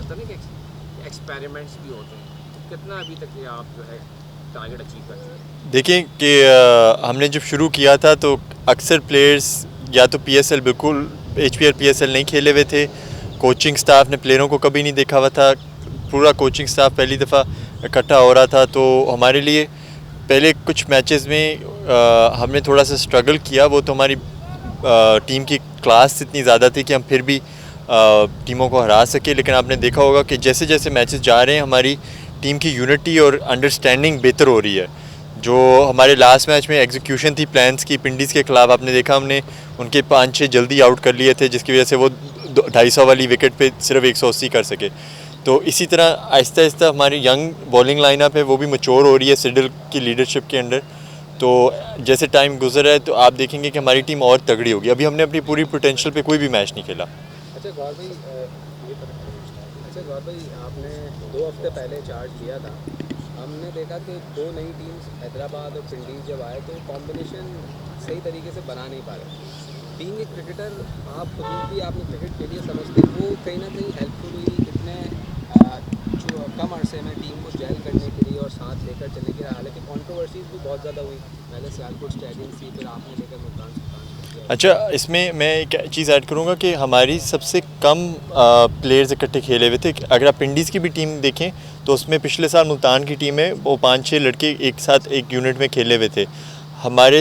होता है ना कि एक्सपेरिमेंट्स भी होते हैं, तो कितना अभी तक ये आप जो है टारगेट अचीव कर चुके हैं? देखिए कि हमने जब शुरू किया था तो अक्सर प्लेयर्स या तो पीएसएल बिल्कुल एचपीएल पीएसएल नहीं खेले हुए थे, कोचिंग स्टाफ ने प्लेयरों को कभी नहीं देखा हुआ था, पूरा कोचिंग स्टाफ पहली दफ़ा इकट्ठा हो रहा था। तो हमारे लिए पहले कुछ मैचेस में हमने थोड़ा सा स्ट्रगल किया। वो तो हमारी टीम की क्लास इतनी ज़्यादा थी कि हम फिर भी टीमों को हरा सके। लेकिन आपने देखा होगा कि जैसे जैसे मैचेस जा रहे हैं हमारी टीम की यूनिटी और अंडरस्टैंडिंग बेहतर हो रही है। जो हमारे लास्ट मैच में एग्जीक्यूशन थी प्लान्स की पिंडीज़ के ख़िलाफ़, आपने देखा हमने उनके 5-6 जल्दी आउट कर लिए थे, जिसकी वजह से वो 250 वाली विकेट पे सिर्फ 180 कर सके। तो इसी तरह आहिस्ता आहिस्ता हमारी यंग बॉलिंग लाइनअप है वो भी मैच्योर हो रही है सिडल की लीडरशिप के अंडर। तो जैसे टाइम गुजर रहा है तो आप देखेंगे कि हमारी टीम और तगड़ी होगी। अभी हमने अपनी पूरी पोटेंशियल पे कोई भी मैच नहीं खेला। अच्छा गौर भाई, आपने 2 हफ्ते पहले चार्ज लिया था, हमने देखा कि 2 नई टीम्स हैदराबाद और पिंडीज जब आए तो कॉम्बिनेशन सही तरीके से बना नहीं पा रहे। बीइंग एक क्रिकेटर, आप खुद भी आपने क्रिकेट खेली है, समझते वो कहीं ना कहीं हेल्पफुल हुई इतने जो कम अरसे में टीम को जेल करने के लिए और साथ लेकर चलने के लिए। हालांकि कंट्रोवर्सीज भी बहुत ज़्यादा हुई, पहले सियालकोट स्टेडियम थी, फिर आपने लेकर मुल्तान सुल्तान। अच्छा, इसमें मैं एक चीज़ ऐड करूँगा कि हमारी सबसे कम प्लेयर्स इकट्ठे खेले हुए थे। अगर आप पिंडीज़ की भी टीम देखें तो उसमें पिछले साल मुल्तान की टीम है वो 5-6 लड़के एक साथ एक यूनिट में खेले हुए थे हमारे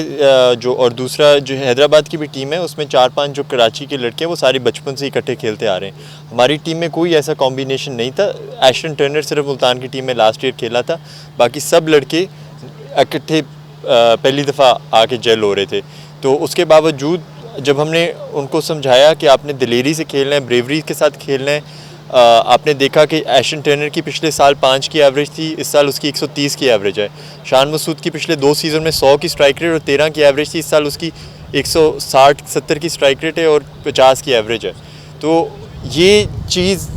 जो। और दूसरा जो हैदराबाद की भी टीम है उसमें 4-5 जो कराची के लड़के हैं वो सारे बचपन से इकट्ठे खेलते आ रहे हैं। हमारी टीम में कोई ऐसा कॉम्बिनेशन नहीं था। एशन टर्नर सिर्फ मुल्तान की टीम में लास्ट ईयर खेला था, बाकी सब लड़के इकट्ठे पहली दफ़ा आके जेल हो रहे थे। तो उसके बावजूद जब हमने उनको समझाया कि आपने दिलेरी से खेलना है, ब्रेवरी के साथ खेलना है, आपने देखा कि एशन टर्नर की पिछले साल 5 की एवरेज थी, इस साल उसकी 130 की एवरेज है। शान मसूद की पिछले 2 सीज़न में 100 की स्ट्राइक रेट और 13 की एवरेज थी, इस साल उसकी 160-70 की स्ट्राइक रेट है और 50 की एवरेज है। तो ये चीज़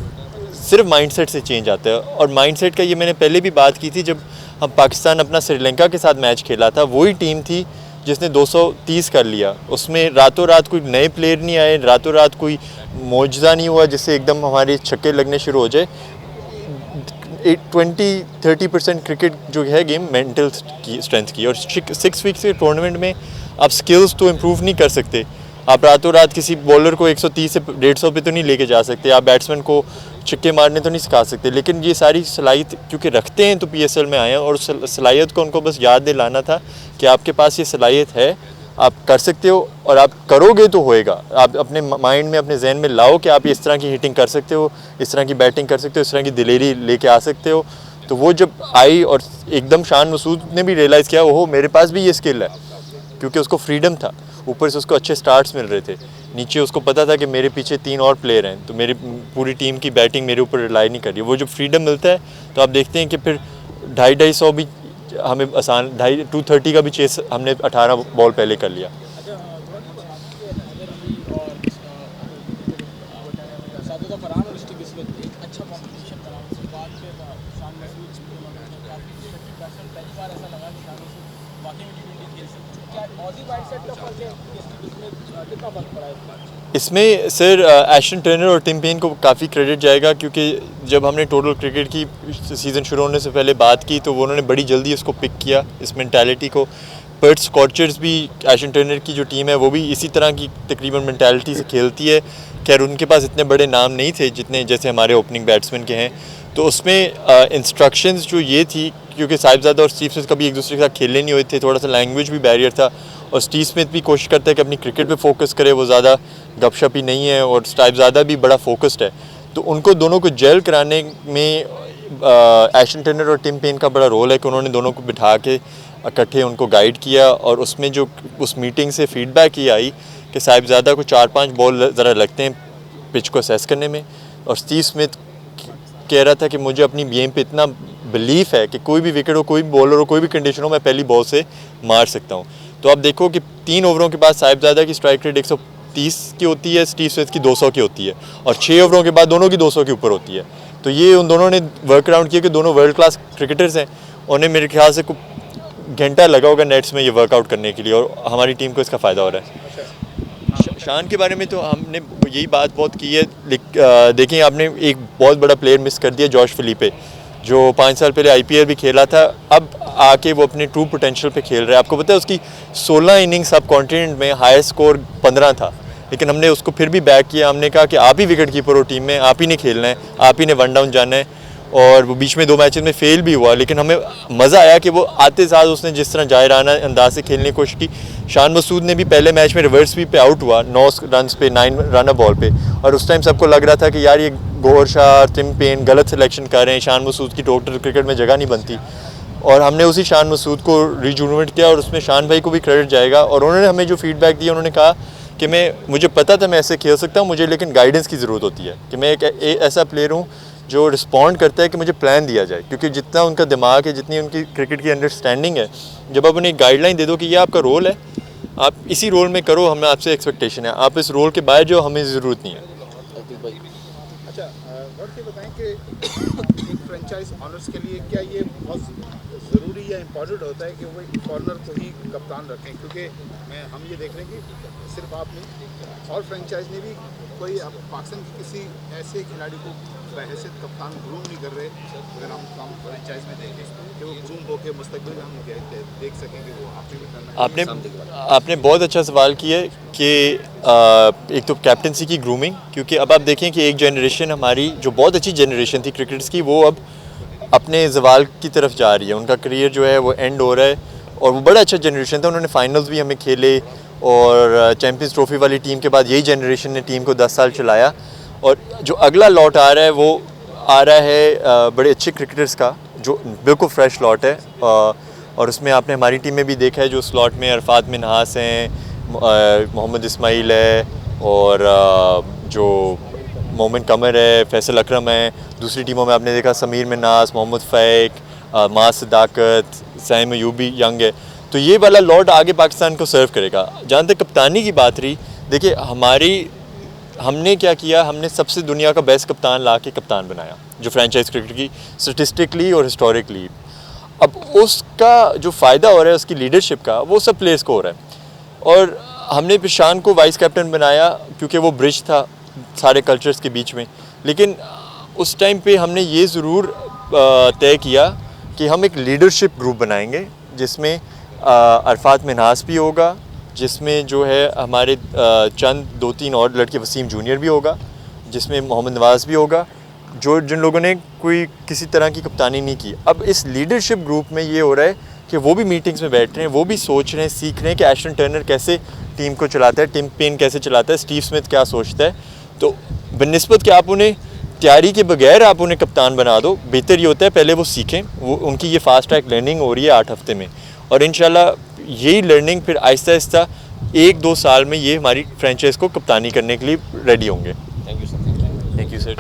सिर्फ माइंडसेट से चेंज आता है। और माइंडसेट का ये मैंने पहले भी बात की थी जब हम पाकिस्तान अपना श्रीलंका के साथ मैच खेला था, वही टीम थी जिसने 230 कर लिया। उसमें रातों रात कोई नए प्लेयर नहीं आए, रातों रात कोई मौजज़ा नहीं हुआ जिससे एकदम हमारे छक्के लगने शुरू हो जाए। 20-30% क्रिकेट जो है गेम मेंटल की स्ट्रेंथ की, और 6 वीक्स के टूर्नामेंट में आप स्किल्स तो इम्प्रूव नहीं कर सकते। आप रातों रात किसी बॉलर को 130 से 150 पे तो नहीं लेके जा सकते, आप बैट्समैन को छक्के मारने तो नहीं सिखा सकते। लेकिन ये सारी सलाहियत क्योंकि रखते हैं तो पीएसएल में आए हैं, और सलाहियत को उनको बस याद दिलाना था कि आपके पास ये सलाहियत है, आप कर सकते हो और आप करोगे तो होएगा। आप अपने माइंड में अपने जहन में लाओ कि आप इस तरह की हिटिंग कर सकते हो, इस तरह की बैटिंग कर सकते हो, इस तरह की दिलेरी लेके आ सकते हो। तो वो जब आई और एकदम शान मसूद ने भी रियलाइज़ किया ओहो मेरे पास भी ये स्किल है, क्योंकि उसको फ्रीडम था, ऊपर से उसको अच्छे स्टार्ट्स मिल रहे थे, नीचे उसको पता था कि मेरे पीछे 3 और प्लेयर हैं तो मेरी पूरी टीम की बैटिंग मेरे ऊपर रिलाई नहीं कर रही। वो जब फ्रीडम मिलता है तो आप देखते हैं कि फिर 250 भी हमें आसान, 230 का भी चेस हमने 18 बॉल पहले कर लिया। इसमें सर एशन टर्नर और टिम पेन को काफ़ी क्रेडिट जाएगा, क्योंकि जब हमने टोटल क्रिकेट की सीज़न शुरू होने से पहले बात की तो वो उन्होंने बड़ी जल्दी उसको पिक किया, इस मेंटालिटी को। पर्थ स्कॉचर्स भी एशन टर्नर की जो टीम है वो भी इसी तरह की तकरीबन मेंटालिटी से खेलती है। खैर उनके पास इतने बड़े नाम नहीं थे जितने जैसे हमारे ओपनिंग बैट्समैन के हैं, तो उसमें इंस्ट्रक्शंस जो ये थी, क्योंकि साहिबजादा और स्टीव स्मिथ कभी एक दूसरे के साथ खेलने नहीं हुए थे, थोड़ा सा लैंग्वेज भी बैरियर था, और स्टीव स्मिथ भी कोशिश करता है कि अपनी क्रिकेट पे फोकस करे, वो ज़्यादा गपशप ही नहीं है, और साहिबजादा भी बड़ा फोकस्ड है। तो उनको दोनों को जेल कराने में एशन टर्नर और टिम पेन का बड़ा रोल है कि उन्होंने दोनों को बिठा के इकट्ठे उनको गाइड किया। और उसमें जो उस मीटिंग से फीडबैक ये आई कि साहिबजादा को 4-5 बॉल ज़रा लगते हैं पिच को असेस करने में, और स्टीव स्मिथ कह रहा था कि मुझे अपनी गेम पे इतना बिलीफ है कि कोई भी विकेट हो, कोई भी बॉलर हो, कोई भी कंडीशन हो, मैं पहली बॉल से मार सकता हूँ। तो आप देखो कि 3 ओवरों के बाद साहिबजादा की स्ट्राइक रेट 130 की होती है, स्टीव स्मिथ की 200 की होती है, और 6 ओवरों के बाद दोनों की 200 के ऊपर होती है। तो ये उन दोनों ने वर्क अराउंड किया कि दोनों वर्ल्ड क्लास क्रिकेटर्स हैं, उन्हें मेरे ख्याल से कुछ घंटा लगा होगा नेट्स में ये वर्कआउट करने के लिए, और हमारी टीम को इसका फ़ायदा हो रहा है। शान के बारे में तो हमने यही बात बहुत की है। देखिए आपने एक बहुत बड़ा प्लेयर मिस कर दिया, जॉश फिलिपे, जो 5 साल पहले IPL भी खेला था, अब आके वो अपने ट्रू पोटेंशियल पे खेल रहा है। आपको पता है उसकी 16 इनिंग्स सब कॉन्टिनेंट में हायर स्कोर 15 था, लेकिन हमने उसको फिर भी बैक किया। हमने कहा कि आप ही विकेट कीपर हो टीम में, आप ही ने खेलना है, आप ही ने वन डाउन जाना है। और वो बीच में 2 मैचेस में फेल भी हुआ, लेकिन हमें मज़ा आया कि वो आते साथ उसने जिस तरह जायराना अंदाज से खेलने की कोशिश की। शान मसूद ने भी पहले मैच में रिवर्स स्वीप पे आउट हुआ 9 रन पे 9 रनर बॉल पे, और उस टाइम सबको लग रहा था कि यार ये गौहर शाह, टिम पेन गलत सिलेक्शन कर रहे हैं, शान मसूद की टोटल क्रिकेट में जगह नहीं बनती। और हमने उसी शान मसूद को रिजुविनेट किया, और उसमें शान भाई को भी क्रेडिट जाएगा। और उन्होंने हमें जो फीडबैक दिया, उन्होंने कहा कि मुझे पता था मैं ऐसे खेल सकता हूँ, मुझे लेकिन गाइडेंस की ज़रूरत होती है कि मैं एक ऐसा प्लेयर हूँ जो रिस्पॉन्ड करता है कि मुझे प्लान दिया जाए। क्योंकि जितना उनका दिमाग है, जितनी उनकी क्रिकेट की अंडरस्टैंडिंग है, जब आप उन्हें एक गाइडलाइन दे दो कि ये आपका रोल है, आप इसी रोल में करो, हमें आपसे एक्सपेक्टेशन है, आप इस रोल के बाहर जो हमें ज़रूरत नहीं है। अच्छा, और ये बताएं कि एक फ्रेंचाइज ऑनर्स के लिए क्या ये बहुत ज़रूरी या इम्पोर्टेंट होता है कि वो एक कॉर्नर को ही कप्तान रखें? क्योंकि हम ये देख रहे हैं कि सिर्फ आप नहीं, और फ्रेंचाइज ने भी कोई अब पाकिस्तान के किसी ऐसे खिलाड़ी को बहैसियत कप्तान ग्रूम नहीं कर रहे। अगर हम फ्रेंचाइज में देखें कि वो ग्रूम होकर मुस्तकबिल में हम देख सकें कि वो आपने भी करना। आपने बहुत अच्छा सवाल किया है कि एक तो कैप्टनसी की ग्रूमिंग, क्योंकि अब आप देखें कि एक जनरेशन हमारी जो बहुत अच्छी जनरेशन थी क्रिकेटर्स की, वो अब अपने जवाल की तरफ जा रही है। उनका करियर जो है वो एंड हो रहा है, और वो बड़ा अच्छा जनरेशन था। उन्होंने फाइनल्स भी हमें खेले, और चैम्पियंस ट्रॉफी वाली टीम के बाद यही जनरेशन ने टीम को 10 साल चलाया। और जो अगला लॉट आ रहा है, वो आ रहा है बड़े अच्छे क्रिकेटर्स का, जो बिल्कुल फ्रेश लॉट है। और उसमें आपने हमारी टीम में भी देखा है, जो स्लॉट में अरफात मिन्हास हैं, मोहम्मद इस्माइल है, और जो मोमिन कमर है, फैसल अकरम है। दूसरी टीमों में आपने देखा समीर मिन्हास, मोहम्मद फ़ैक, मास सदाकत, सैम अयूबी यंग है। तो ये वाला लॉट आगे पाकिस्तान को सर्व करेगा। जहाँ तक कप्तानी की बात रही, देखिए हमने क्या किया, हमने सबसे दुनिया का बेस्ट कप्तान ला के कप्तान बनाया, जो फ्रेंचाइज क्रिकेट की स्टेटिस्टिकली और हिस्टोरिकली। अब उसका जो फ़ायदा हो रहा है उसकी लीडरशिप का, वो सब प्लेयर्स को हो रहा है। और हमने शान को वाइस कैप्टन बनाया क्योंकि वो ब्रिज था सारे कल्चर्स के बीच में। लेकिन उस टाइम पे हमने ये ज़रूर तय किया कि हम एक लीडरशिप ग्रुप बनाएंगे, जिसमें अरफात मिन्हास भी होगा, जिसमें जो है हमारे चंद 2-3 और लड़के, वसीम जूनियर भी होगा, जिसमें मोहम्मद नवाज़ भी होगा, जिन लोगों ने कोई किसी तरह की कप्तानी नहीं की। अब इस लीडरशिप ग्रुप में ये हो रहा है कि वो भी मीटिंग्स में बैठ रहे हैं, वो भी सोच रहे हैं, सीख रहे हैं कि एश्टन टर्नर कैसे टीम को चलाता है, टिम पेन कैसे चलाता है, स्टीव स्मिथ क्या सोचता है। तो बनिस्बत कि आप उन्हें तैयारी के बगैर आप उन्हें कप्तान बना दो, बेहतर ये होता है पहले वो सीखें। वो उनकी ये फास्ट ट्रैक लर्निंग हो रही है 8 हफ्ते में, और इंशाल्लाह यही लर्निंग फिर आहिस्ता आहिस्ता 1-2 साल में ये हमारी फ्रेंचाइज को कप्तानी करने के लिए रेडी होंगे। Thank you sir. Thank you sir.